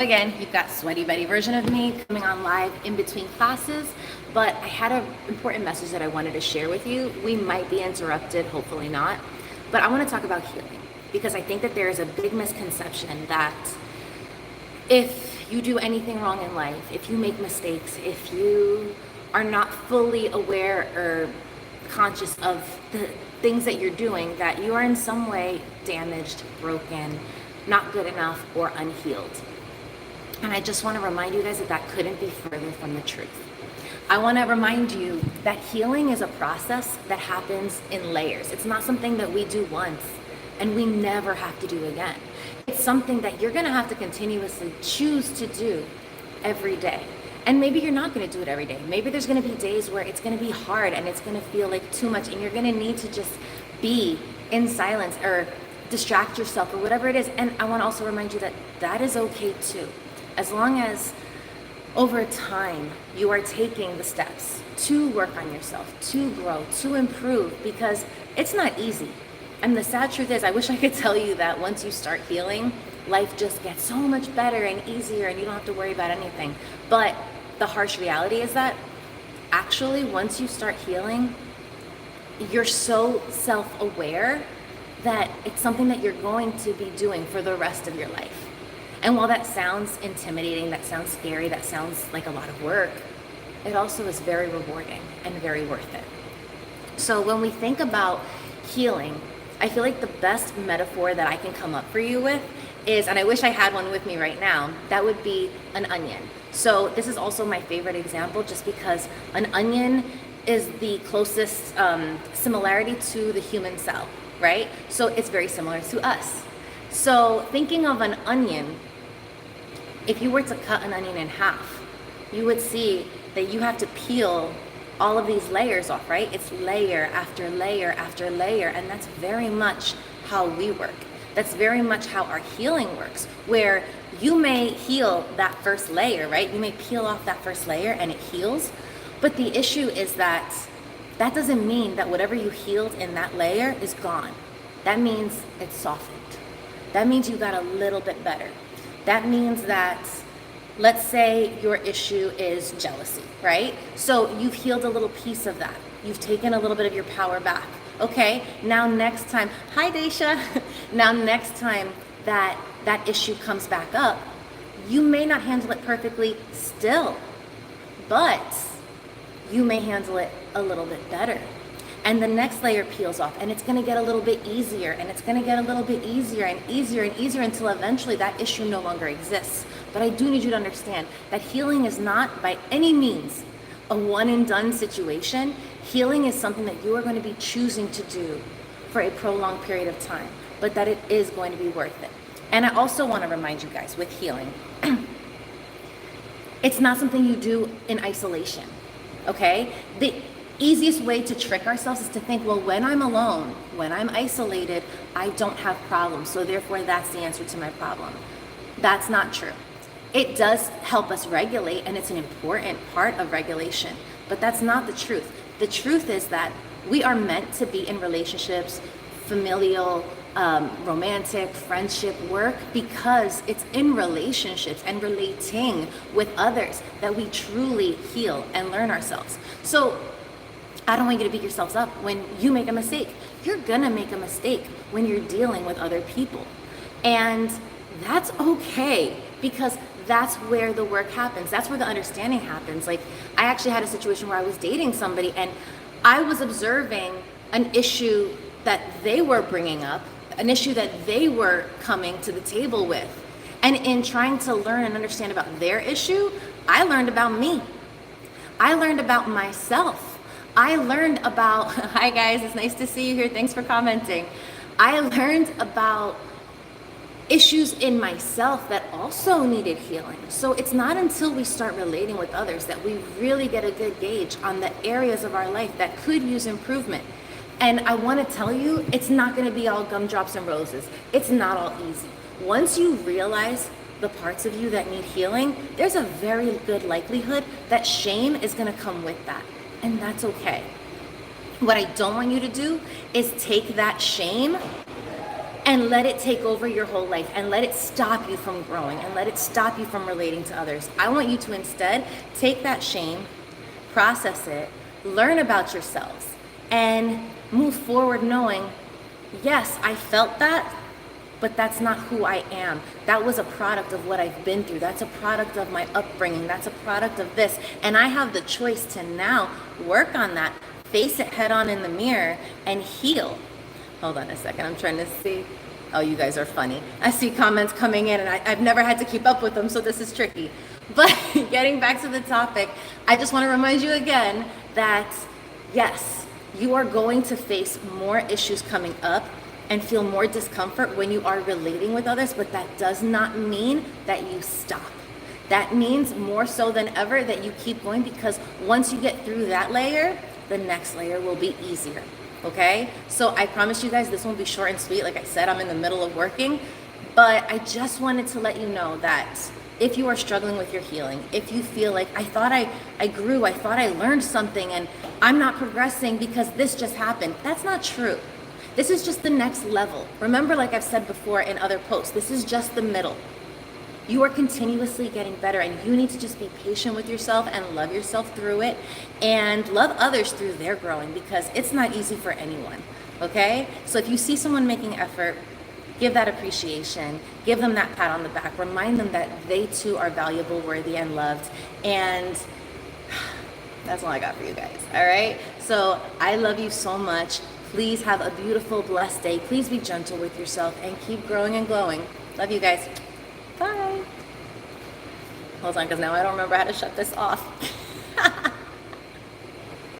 Again, you've got Sweaty Betty version of me coming on live in between classes, but I had an important message that I wanted to share with you. We might be interrupted, hopefully not, but I want to talk about healing because I think that there is a big misconception that if you do anything wrong in life, if you make mistakes, if you are not fully aware or conscious of the things that you're doing, that you are in some way damaged, broken, not good enough, or unhealed. And I just want to remind you guys that that couldn't be further from the truth. I want to remind you that healing is a process that happens in layers. It's not something that we do once and we never have to do again. It's something that you're going to have to continuously choose to do every day. And maybe you're not going to do it every day. Maybe there's going to be days where it's going to be hard and it's going to feel like too much and you're going to need to just be in silence or distract yourself or whatever it is. And I want to also remind you that that is okay too. As long as over time you are taking the steps to work on yourself, to grow, to improve, because it's not easy. And the sad truth is, I wish I could tell you that once you start healing, life just gets so much better and easier and you don't have to worry about anything. But the harsh reality is that actually once you start healing, you're so self-aware that it's something that you're going to be doing for the rest of your life. And while that sounds intimidating, that sounds scary, that sounds like a lot of work, it also is very rewarding and very worth it. So when we think about healing, I feel like the best metaphor that I can come up for you with is, and I wish I had one with me right now, that would be an onion. So this is also my favorite example just because an onion is the closest similarity to the human cell, right? So it's very similar to us. So thinking of an onion, if you were to cut an onion in half, you would see that you have to peel all of these layers off, right? It's layer after layer after layer, and that's very much how we work. That's very much how our healing works, where you may heal that first layer, right? You may peel off that first layer and it heals, but the issue is that that doesn't mean that whatever you healed in that layer is gone. That means it's softened. That means you got a little bit better. That means that, let's say your issue is jealousy, right? So you've healed a little piece of that. You've taken a little bit of your power back. Okay, now next time, hi Daisha. Now next time that issue comes back up, you may not handle it perfectly still, but you may handle it a little bit better. And the next layer peels off and it's gonna get a little bit easier and it's gonna get a little bit easier and easier and easier until eventually that issue no longer exists. But I do need you to understand that healing is not by any means a one and done situation. Healing is something that you are going to be choosing to do for a prolonged period of time, but that it is going to be worth it. And I also want to remind you guys with healing, it's not something you do in isolation, okay? The easiest way to trick ourselves is to think, well, when I'm alone, when I'm isolated, I don't have problems, so therefore that's the answer to my problem. That's not true. It does help us regulate, and it's an important part of regulation, but that's not the truth. The truth is that we are meant to be in relationships, familial, romantic, friendship, work, because it's in relationships and relating with others that we truly heal and learn ourselves. So I don't want you to beat yourselves up when you make a mistake. You're gonna make a mistake when you're dealing with other people. And that's okay, because that's where the work happens. That's where the understanding happens. Like, I actually had a situation where I was dating somebody and I was observing an issue that they were bringing up, an issue that they were coming to the table with. And in trying to learn and understand about their issue, I learned about me. I learned about myself. I learned about, hi guys, it's nice to see you here. Thanks for commenting. I learned about issues in myself that also needed healing. So it's not until we start relating with others that we really get a good gauge on the areas of our life that could use improvement. And I want to tell you, it's not going to be all gumdrops and roses. It's not all easy. Once you realize the parts of you that need healing, there's a very good likelihood that shame is going to come with that. And that's okay. What I don't want you to do is take that shame and let it take over your whole life and let it stop you from growing and let it stop you from relating to others. I want you to instead take that shame, process it, learn about yourselves, and move forward knowing, yes, I felt that, but that's not who I am. That was a product of what I've been through. That's a product of my upbringing. That's a product of this. And I have the choice to now work on that, face it head on in the mirror, and heal. Hold on a second, I'm trying to see. Oh, you guys are funny. I see comments coming in and I've never had to keep up with them, so this is tricky. But getting back to the topic, I just want to remind you again that yes, you are going to face more issues coming up and feel more discomfort when you are relating with others, but that does not mean that you stop. That means more so than ever that you keep going, because once you get through that layer, the next layer will be easier, okay? So I promise you guys this won't be short and sweet. Like I said, I'm in the middle of working, but I just wanted to let you know that if you are struggling with your healing, if you feel like I thought I grew, I thought I learned something and I'm not progressing because this just happened, that's not true. This is just the next level. Remember, like I've said before in other posts, this is just the middle. You are continuously getting better, and you need to just be patient with yourself and love yourself through it and love others through their growing, because it's not easy for anyone, okay? So if you see someone making effort, give that appreciation, give them that pat on the back, remind them that they too are valuable, worthy, and loved. And that's all I got for you guys, all right? So I love you so much. Please have a beautiful, blessed day. Please be gentle with yourself and keep growing and glowing. Love you guys. Bye. Hold on, because now I don't remember how to shut this off.